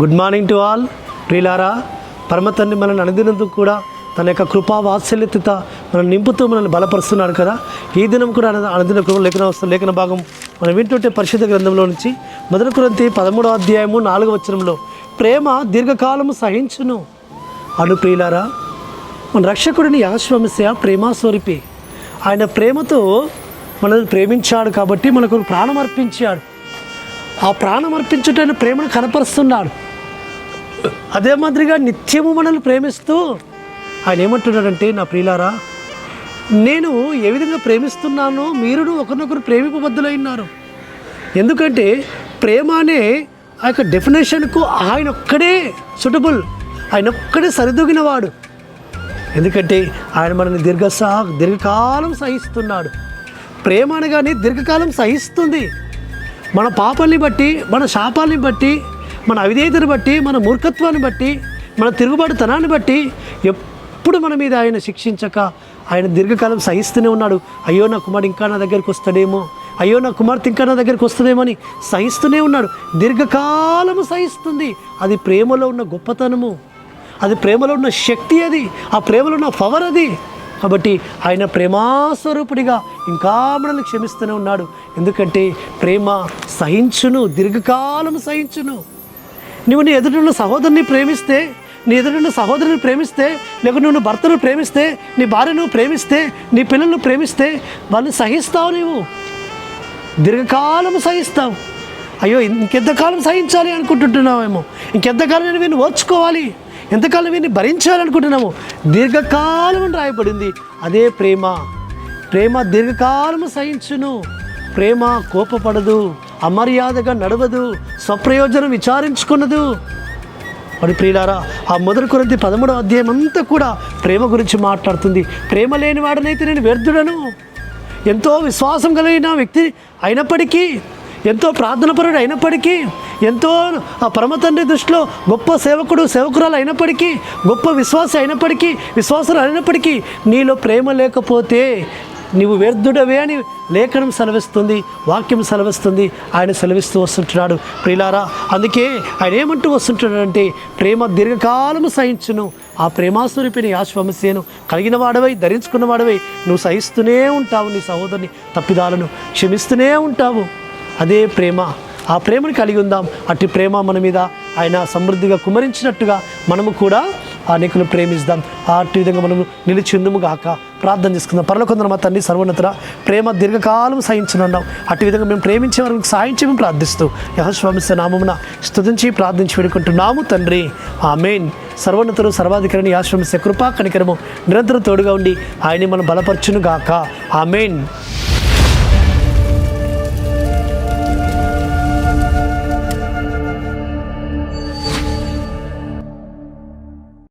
Good morning to all ప్రియులారా. పరమతండ్రి మనల్ని అనుదినందుకు కూడా తన యొక్క కృపా వాత్సల్యత మనం నింపుతూ మనల్ని బలపరుస్తున్నాడు కదా. ఈ దినం కూడా అనుదిన కృప లేఖన భాగం మనం వింటుంటే పరిశుద్ధ గ్రంథంలో నుంచి 1 కొరింథీ 13వ అధ్యాయము 4వ వచనంలో ప్రేమ దీర్ఘకాలము సహించును అను. ప్రియులారా, మన రక్షకుడిని యాశ్వమస్య ప్రేమాస్వరూపి. ఆయన ప్రేమతో మనల్ని ప్రేమించాడు కాబట్టి మనకు ప్రాణం అర్పించాడు. ఆ ప్రాణం అర్పించుటైన ప్రేమను కనపరుస్తున్నాడు. అదే మాదిరిగా నిత్యము మనల్ని ప్రేమిస్తూ ఆయన ఏమంటున్నాడంటే, నా ప్రియులారా, నేను ఏ విధంగా ప్రేమిస్తున్నానో మీరును ఒకరినొకరు ప్రేమింపబద్దులైనారు. ఎందుకంటే ప్రేమ అనే ఆ యొక్క డెఫినేషన్కు ఆయన ఒక్కడే సూటబుల్, ఆయన ఒక్కడే సరిదూగినవాడు. ఎందుకంటే ఆయన మనల్ని దీర్ఘకాలం సహిస్తున్నాడు. ప్రేమ అనగానే దీర్ఘకాలం సహిస్తుంది. మన పాపాలని బట్టి, మన శాపాలని బట్టి, మన అవిధేయతను బట్టి, మన మూర్ఖత్వాన్ని బట్టి, మన తిరుగుబాటుతనాన్ని బట్టి ఎప్పుడు మన మీద ఆయన శిక్షించక ఆయన దీర్ఘకాలం సహిస్తూనే ఉన్నాడు. అయ్యో నా కుమారుడు ఇంకా నా దగ్గరికి వస్తాడేమో, అయ్యో నా కుమార్తె ఇంకా నా దగ్గరికి వస్తుందేమో అని సహిస్తూనే ఉన్నాడు. దీర్ఘకాలము సహిస్తుంది. అది ప్రేమలో ఉన్న గొప్పతనము, అది ప్రేమలో ఉన్న శక్తి, అది ఆ ప్రేమలో ఉన్న పవర్ అది. కాబట్టి ఆయన ప్రేమాస్వరూపుడిగా ఇంకా మనల్ని క్షమిస్తూనే ఉన్నాడు. ఎందుకంటే ప్రేమ సహించును, దీర్ఘకాలం సహించును. నువ్వు నీ ఎదురున్న సహోదరుని ప్రేమిస్తే, నీ ఎదురున్న సహోదరుని ప్రేమిస్తే, లేకపోతే నువ్వు భర్తను ప్రేమిస్తే, నీ భార్యను ప్రేమిస్తే, నీ పిల్లలను ప్రేమిస్తే వాళ్ళని సహిస్తావు. నువ్వు దీర్ఘకాలం సహిస్తావు. అయ్యో ఇంకెంతకాలం సహించాలి అనుకుంటుంటున్నావేమో, ఇంకెంతకాలం నేను వీరిని ఓర్చుకోవాలి, ఎంతకాలం వీరిని భరించాలనుకుంటున్నాము. దీర్ఘకాలం అని రాయబడింది. అదే ప్రేమ. ప్రేమ దీర్ఘకాలము సహించును. ప్రేమ కోపపడదు, అమర్యాదగా నడవదు, స్వప్రయోజనం విచారించుకున్నదు. మరి ప్రియులారా, ఆ 1 కొరింథీ 13వ అధ్యాయం అంతా కూడా ప్రేమ గురించి మాట్లాడుతుంది. ప్రేమ లేని వాడనైతే నేను వ్యర్థుడను. ఎంతో విశ్వాసం కలిగిన వ్యక్తి అయినప్పటికీ, ఎంతో ప్రార్థనపరుడు అయినప్పటికీ, ఎంతో ఆ పరమతండ్రి దృష్టిలో గొప్ప సేవకురాలు అయినప్పటికీ, గొప్ప విశ్వాసి అయినప్పటికీ, విశ్వాసులు అయినప్పటికీ నీలో ప్రేమ లేకపోతే నీవు వ్యర్థుడవే అని లేఖనం సెలవిస్తుంది, వాక్యం సెలవిస్తుంది. ఆయన సెలవిస్తూ వస్తుంటున్నాడు. ప్రియులారా, అందుకే ఆయన ఏమంటూ వస్తుంటున్నాడంటే, ప్రేమ దీర్ఘకాలము సహించును. ఆ ప్రేమాస్వరూపిణి యాశ్వమస్యను కలిగిన వాడవై, ధరించుకున్న వాడవై నువ్వు సహిస్తూనే ఉంటావు. నీ సహోదరుని తప్పిదాలను క్షమిస్తూనే ఉంటావు. అదే ప్రేమ. ఆ ప్రేమను కలిగి ఉందాం. అట్టి ప్రేమ మన మీద ఆయన సమృద్ధిగా కుమరించినట్టుగా మనము కూడా అనేకులను ప్రేమిస్తాం. అట్టి విధంగా మనము నిలిచిందుము గాక. ప్రార్థన చేసుకుందాం. పరలోకందున మా తండ్రి సర్వోన్నతుడ, ప్రేమ దీర్ఘకాలం సహించునున్నాం. అట్టి విధంగా మేము ప్రేమించే వరకు సాయం చేయమని ప్రార్థిస్తూ యెహోవా నామమున స్తుతించి ప్రార్థించి వేడుకుంటున్నాము తండ్రి. ఆమేన్. సర్వోన్నతుడు సర్వాధికారిని యెహోవా కృపా కనికరము నిరంతరం తోడుగా ఉండి ఆయన మనం బలపరచును గాక. ఆమేన్.